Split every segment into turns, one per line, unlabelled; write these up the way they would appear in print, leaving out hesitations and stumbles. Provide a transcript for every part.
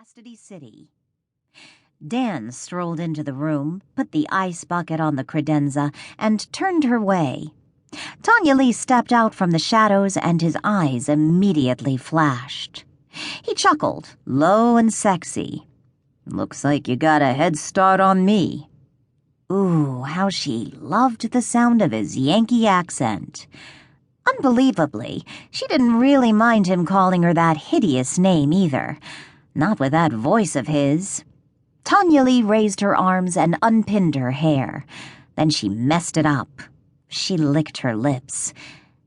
Chastity City. Dan strolled into the room, put the ice bucket on the credenza, and turned her way. Tanyalee stepped out from the shadows, and his eyes immediately flashed. He chuckled, low and sexy. "Looks like you got a head start on me." Ooh, how she loved the sound of his Yankee accent. Unbelievably, she didn't really mind him calling her that hideous name either. Not with that voice of his. Tanyalee raised her arms and unpinned her hair. Then she messed it up. She licked her lips.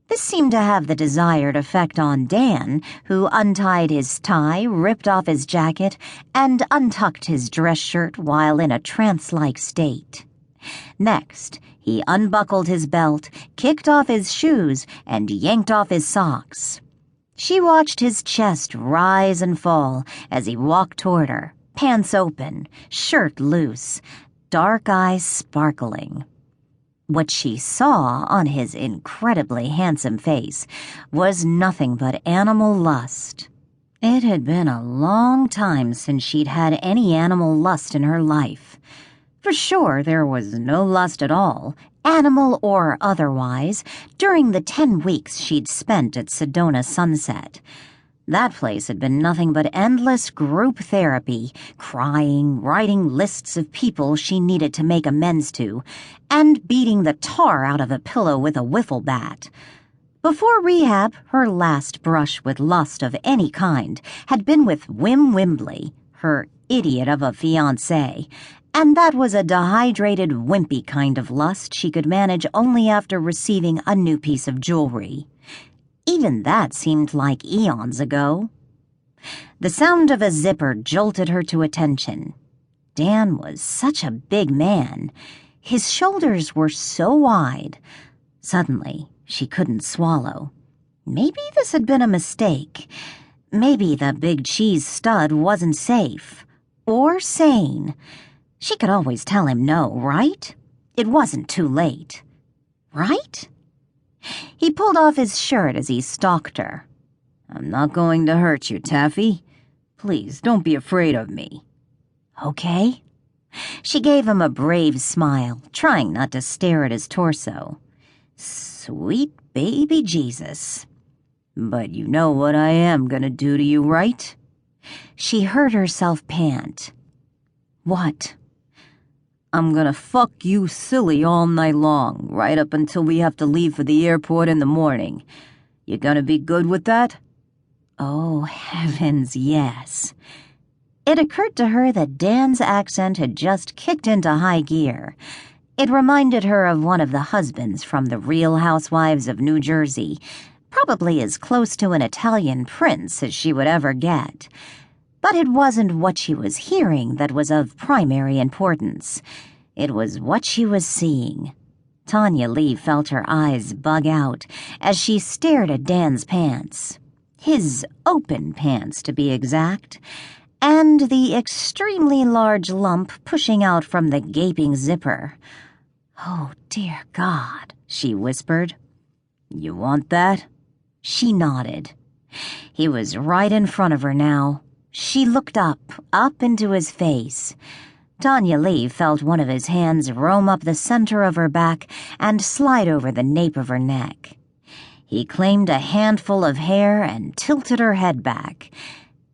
This seemed to have the desired effect on Dan, who untied his tie, ripped off his jacket, and untucked his dress shirt while in a trance-like state. Next, he unbuckled his belt, kicked off his shoes, and yanked off his socks. She watched his chest rise and fall as he walked toward her, pants open, shirt loose, dark eyes sparkling. What she saw on his incredibly handsome face was nothing but animal lust. It had been a long time since she'd had any animal lust in her life. For sure, there was no lust at all, animal or otherwise, during the 10 weeks she'd spent at Sedona Sunset. That place had been nothing but endless group therapy, crying, writing lists of people she needed to make amends to, and beating the tar out of a pillow with a wiffle bat. Before rehab, her last brush with lust of any kind had been with Wimbley, her idiot of a fiancé, and that was a dehydrated, wimpy kind of lust she could manage only after receiving a new piece of jewelry. Even that seemed like eons ago. The sound of a zipper jolted her to attention. Dan was such a big man. His shoulders were so wide. Suddenly, she couldn't swallow. Maybe this had been a mistake. Maybe the big cheese stud wasn't safe. Or sane. She could always tell him no, right? It wasn't too late. Right? He pulled off his shirt as he stalked her. "I'm not going to hurt you, Taffy. Please, don't be afraid of me." "Okay." She gave him a brave smile, trying not to stare at his torso. "Sweet baby Jesus. But you know what I am gonna do to you, right?" She heard herself pant. "What?" "I'm gonna fuck you silly all night long, right up until we have to leave for the airport in the morning. You gonna be good with that?" Oh, heavens, yes. It occurred to her that Dan's accent had just kicked into high gear. It reminded her of one of the husbands from the Real Housewives of New Jersey, probably as close to an Italian prince as she would ever get. But it wasn't what she was hearing that was of primary importance. It was what she was seeing. Tanyalee felt her eyes bug out as she stared at Dan's pants. His open pants, to be exact, and the extremely large lump pushing out from the gaping zipper. "Oh, dear God," she whispered. "You want that?" She nodded. He was right in front of her now. She looked up into his face. Tanyalee felt one of his hands roam up the center of her back and slide over the nape of her neck. He claimed a handful of hair and tilted her head back.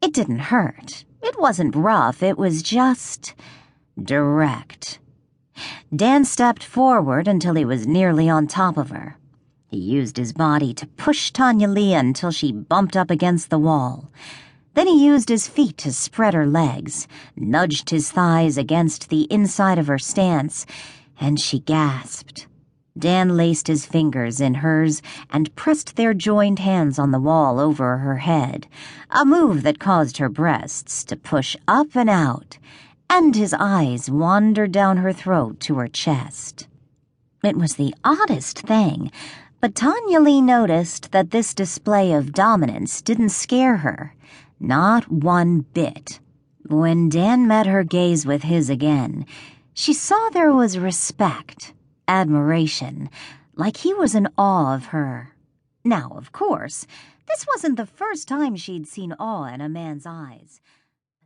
It didn't hurt. It wasn't rough. It was just direct. Dan stepped forward until he was nearly on top of her. He used his body to push Tanyalee until she bumped up against the wall. Then he used his feet to spread her legs, nudged his thighs against the inside of her stance, and she gasped. Dan laced his fingers in hers and pressed their joined hands on the wall over her head, a move that caused her breasts to push up and out, and his eyes wandered down her throat to her chest. It was the oddest thing, but Tanyalee noticed that this display of dominance didn't scare her. Not one bit. When Dan met her gaze with his again, she saw there was respect, admiration, like he was in awe of her. Now, of course, this wasn't the first time she'd seen awe in a man's eyes.